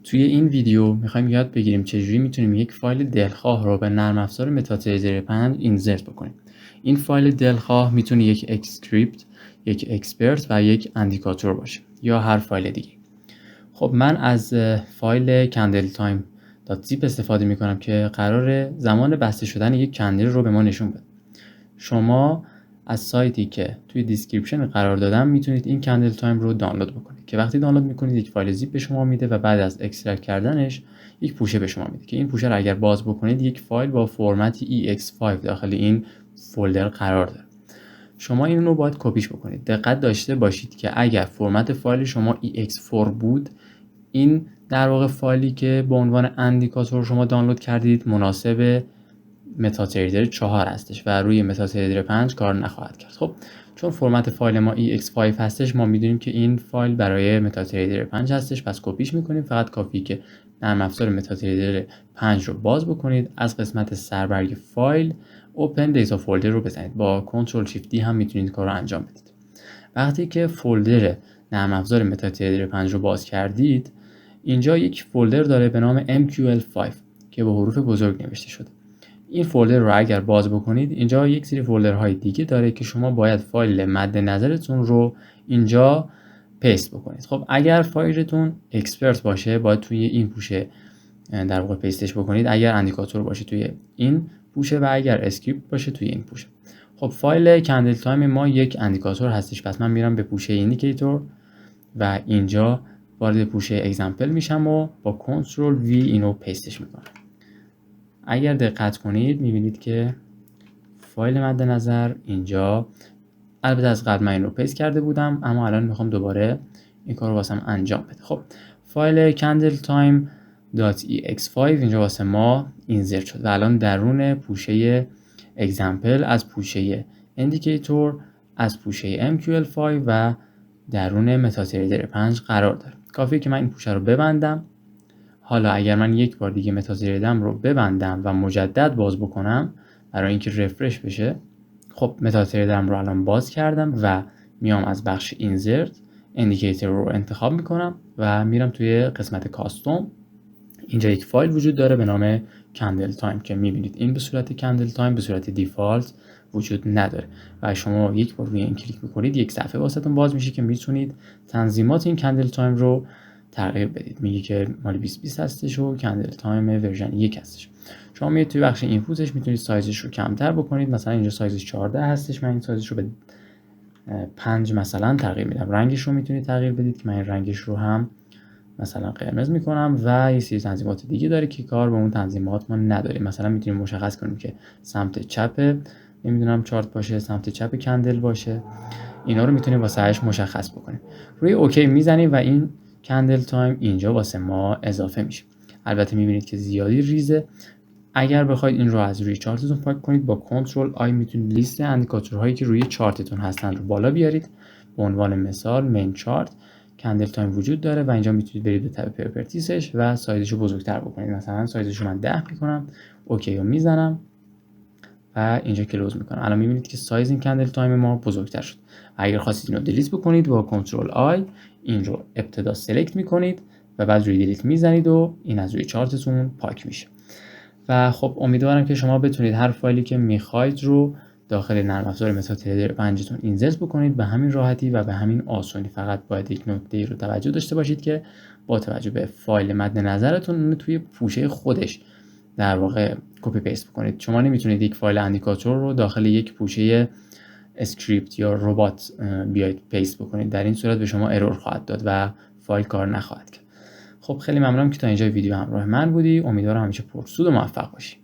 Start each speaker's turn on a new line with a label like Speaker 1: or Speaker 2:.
Speaker 1: توی این ویدیو میخوایم یاد بگیریم چجوری میتونیم یک فایل دلخواه رو به نرم افزار متاتریدر 5 اینزرت بکنیم. این فایل دلخواه میتونه یک اسکریپت، یک اکسپرت و یک اندیکاتور باشه یا هر فایل دیگه. خب من از فایل candletime.zip استفاده میکنم که قراره زمان بسته شدن یک کندل رو به ما نشون بده. شما از سایتی که توی دیسکریپشن قرار دادم میتونید این کندل تایم رو دانلود بکنید که وقتی دانلود میکنید یک فایل زیپ به شما میده و بعد از اکسترکت کردنش یک پوشه به شما میده که این پوشه رو اگر باز بکنید یک فایل با فرمت ex5 داخل این فولدر قرار داره. شما این رو باید کپیش بکنید. دقت داشته باشید که اگر فرمت فایل شما ex4 بود، این در واقع فایلی که به عنوان اندیکاتور شما دانلود کردید مناسب متاتریدر 4 هستش و روی متاتریدر 5 کار نخواهد کرد. خب چون فرمت فایل ما ex5 هستش، ما میدونیم که این فایل برای متاتریدر 5 هستش، پس کپیش میکنیم. فقط کافی که نرم افزار متاتریدر 5 رو باز بکنید، از قسمت سربرگ فایل اوپن دیتا فولدر رو بزنید. با کنترل شیفت دی هم میتونید کار رو انجام بدید. وقتی که فولدر نرم افزار متاتریدر 5 رو باز کردید، اینجا یک فولدر داره به نام MQL5 که با حروف بزرگ نوشته شده. این فولدر رو اگر باز بکنید، اینجا یک سری فولدرهای دیگه داره که شما باید فایل مد نظرتون رو اینجا پیست بکنید. خب اگر فایلتون اکسپرت باشه باید توی این پوشه در واقع پیستش بکنید، اگر اندیکاتور باشه توی این پوشه و اگر اسکریپت باشه توی این پوشه. خب فایل کندل تایم ما یک اندیکاتور هستش، پس من میرم به پوشه ایندیکیتور و اینجا وارد پوشه اگزمپل میشم و با کنترل وی اینو پیستش میکنم. اگر دقت کنید میبینید که فایل مد نظر اینجا، البته از قبل من این رو پیست کرده بودم اما الان میخوام دوباره این کار رو واسم انجام بده. خب فایل candletime.ex5 اینجا واسه ما اینزرت شد و الان درون پوشه اگزمپل از پوشه اندیکیتور، از پوشه MQL5 و درون متاتریدر 5 قرار داره. کافیه که من این پوشه رو ببندم. حالا اگر من یک بار دیگه متاتریدرم رو ببندم و مجدد باز بکنم برای اینکه رفرش بشه، خب متاتریدرم رو الان باز کردم و میام از بخش اینزرت اندیکیتور رو انتخاب میکنم و میرم توی قسمت کاستوم. اینجا یک فایل وجود داره به نام کندل تایم که میبینید این به صورت کندل تایم به صورت دیفالت وجود نداره و شما یک بار روی این کلیک میکنید یک صفحه واسهتون باز میشه که میتونید تنظیمات این کندل تایم رو تغییر بدید. میگه که مال 2020 هستش و کندل تایم ورژن 1 هستش. شما میید توی بخش اینپوتش میتونید سایزش رو کمتر بکنید. مثلا اینجا سایزش 14 هستش، من این سایزش رو به 5 مثلا تغییر میدم. رنگش رو میتونید تغییر بدید که من این رنگش رو هم مثلا قرمز میکنم و یه سری تنظیمات دیگه داره که کار به اون تنظیمات ما نداریم. مثلا میتونیم مشخص کنیم که سمت چپ نمیدونم چارت باشه، سمت چپ کندل باشه. اینا رو میتونیم واسهش مشخص بکنیم. روی اوکی میزنیم و این کندل تایم اینجا واسه ما اضافه میشه. البته میبینید که زیادی ریزه. اگر بخواید این رو از روی چارتتون پاک کنید با کنترل آی میتونید لیست اندیکاتورهایی که روی چارتتون هستن رو بالا بیارید. به عنوان مثال مین چارت کندل تایم وجود داره و اینجا میتونید برید به تب پرپرتیسش و سایزش رو بزرگتر بکنید. مثلا سایزش رو من 10 میکنم، اوکی رو میزنم و اینجا کلوز میکنم. الان میبینید که سایز این کندل تایم ما بزرگتر شد. اگر خواستید اینو دیلیت بکنید با کنترل آی این رو ابتدا سلکت میکنید و بعد روی دیلیت میزنید و این از روی چارتتون پاک میشه. و خب امیدوارم که شما بتونید هر فایلی که میخواید رو داخل نرم افزار متاتریدر 5 تون اینزرت بکنید به همین راحتی و به همین آسانی. فقط باید یک نکته رو توجه داشته باشید که با توجه به فایل مد نظرتون اون توی پوشه خودش در واقع کپی پیست بکنید. شما نمیتونید یک فایل اندیکاتور رو داخل یک پوشه اسکریپت یا ربات بیاید پیست بکنید. در این صورت به شما ارور خواهد داد و فایل کار نخواهد کرد. خب خیلی ممنونم که تا اینجا ویدیو همراه من بودی. امیدوارم همیشه پرسود و موفق باشی.